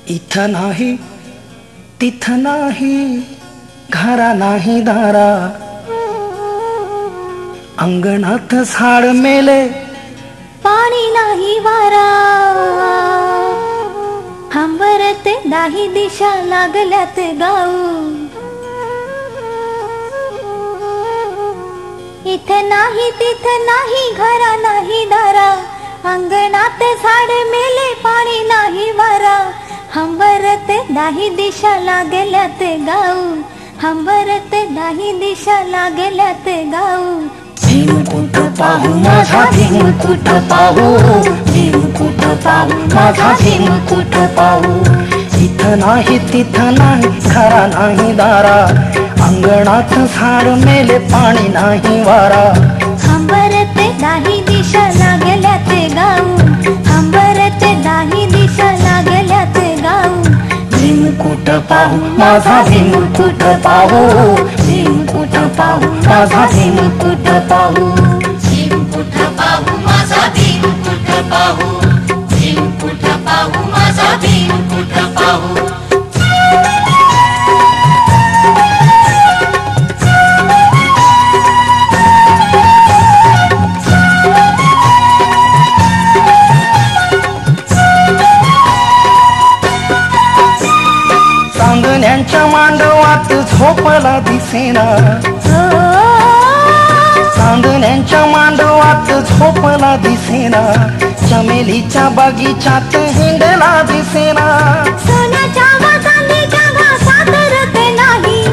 इथं नाही तिथं नाही, घरा नाही दारा, अंगणात झाड मेले, पाणी नाही वारा, हंबरत नाही दिशा लागल्यात गाऊ. इथं नाही तिथं नाही, घरा नाही दारा, अंगणात झाड मेले, पाणी नाही वारा, हंबरत नाही दिशा लागल्यात गाऊ, हंबरत नाही दिशा लागल्यात गाऊ. भीम कुठं पाहू माझा भीम कुठं पाहू, भीम कुठं पाहू माझा भीम कुठं पाहू. इथं नाही तिथं नाही, घरा नाही दारा, अंगणात झाड मेले, पाणी नाही वारा, हंबरत नाही दिशा लागल्यात गाऊ, हंबरत नाही दिशा लागल्यात गाऊ. भीम कुठं पाहू माझा भीम कुठं पाहू, भीम कुठं पाहू माझा भीम कुठं पाहू. भीम कुठं पाहू माझा भीम कुठं पाहू, भीम कुठं पाहू माझा भीम कुठं पाहू. चांदण्यांच्या मांडवात झोपला दिसेना, चांदण्यांच्या मांडवात झोपला दिसेना, चमेलीच्या बगीचात हिंडला दिसेना. सोन्याच्या चांदीच्या घासात रत नाही,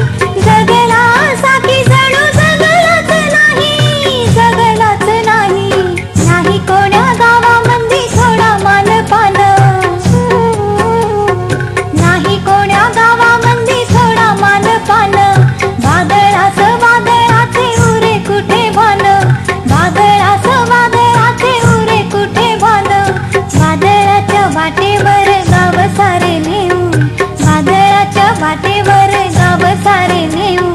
जगला साकी जणू जगलाच नाही, जगलाच नाही. नाही कोण्या गावामंदी थोडा मानपान, नाही कोण्या गावामंदी थोडा मानपान. वादळाचं वादळाचे उरे कुठे भान, वादळाचं वादळाचे उरे कुठे भान. वादळाच्या वाटेवर गाव सारे नेऊ, वादळाच्या वाटेवर गाव सारे नेऊ.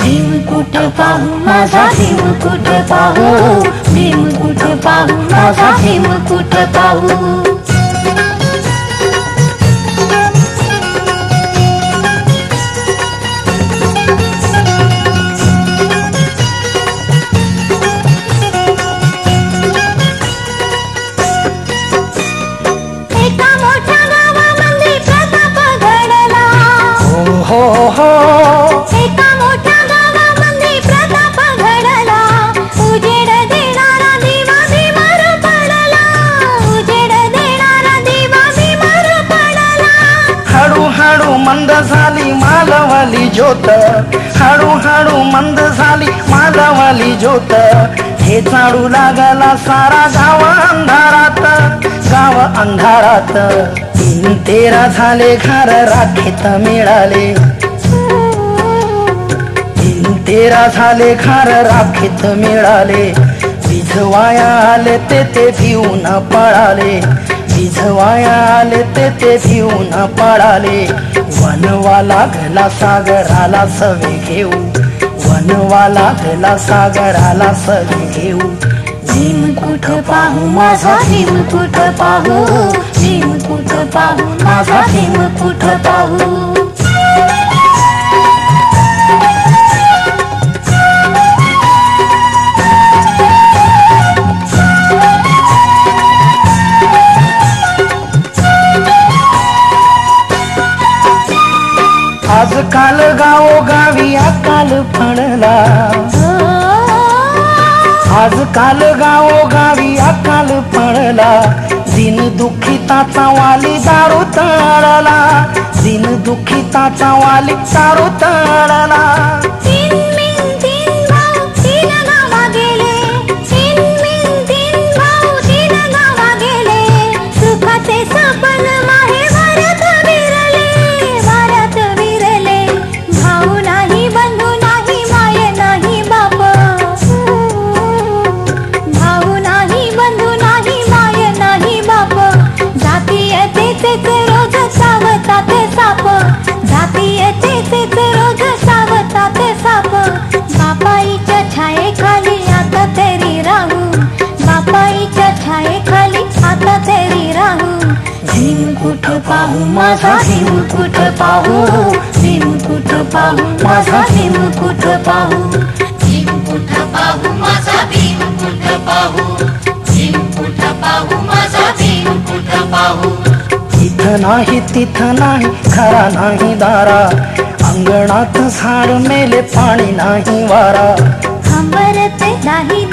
भीम कुठं पाहू माझा भीम कुठं पाहू, भीम कुठं पाहू माझा भीम कुठं पाहू. एका मोठ्या गावामध्ये प्रताप घडला, हो हो एका मोठ्या गावामध्ये प्रताप घडला. उजेड देणारा दिवा बीमार पडला, उजेड देणारा दिवा बीमार पडला. हळूहळू मंद झाली मालवाली ज्योत, हळूहळू मंद झाली मालवाली ज्योत. हे चालू लागला सारा गाव अंधारात, गाव अंधारात. 3-13 झाले घर राखेत मिळाले, 3-13 झाले घर राखेत मिळाले. विधवाया आले ते भिवून पळाले, विधवाया आले ते भिवून पळाले. वनवा लागला सागराला सवे घेऊ, वनवा लागला सागराला सवे घेऊ. भीम कुठं पाहू माझा भीम कुठं पाहू, भीम कुठं पाहू माझा भीम कुठं पाहू. आजकाल गावोगावी अकाल पडला, आजकाल गावोगावी अकाल पडला. दिन दुःखिताचा वाली दारू तळला, दिन दुःखिताचा वाली दारू तळला. तीन मिन तीन भाऊ तीन गावा गेले, तीन मिन तीन भाऊ तीन गावा गेले. सुखाचे सपन माहे वाऱ्यात विरले, वाऱ्यात विरले. भाऊ नाही बंधू नाही माय नाही बाप, भाऊ नाही बंधू नाही माय नाही बाप. जातीयतेच रोज सावतात साप, जातीयतेच रोज सावतात साप. बापाईच्या छायेखाली आता तरी राहू, बापाईच्या छायेखाली आता तरी राहू. भीम कुठ पाहू माझा भीम कुठ पाहू भीम कुठ पाहू माझा भीम कुठ पाहू भीम कुठ पाहू माझा भीम कुठ पाहू भीम कुठ पाहू माझा भीम कुठ पाहू इथं नाही तिथं नाही खरा नाही दारा अंगणात झाड मेले पाणी नाही वारा हंबरते नाही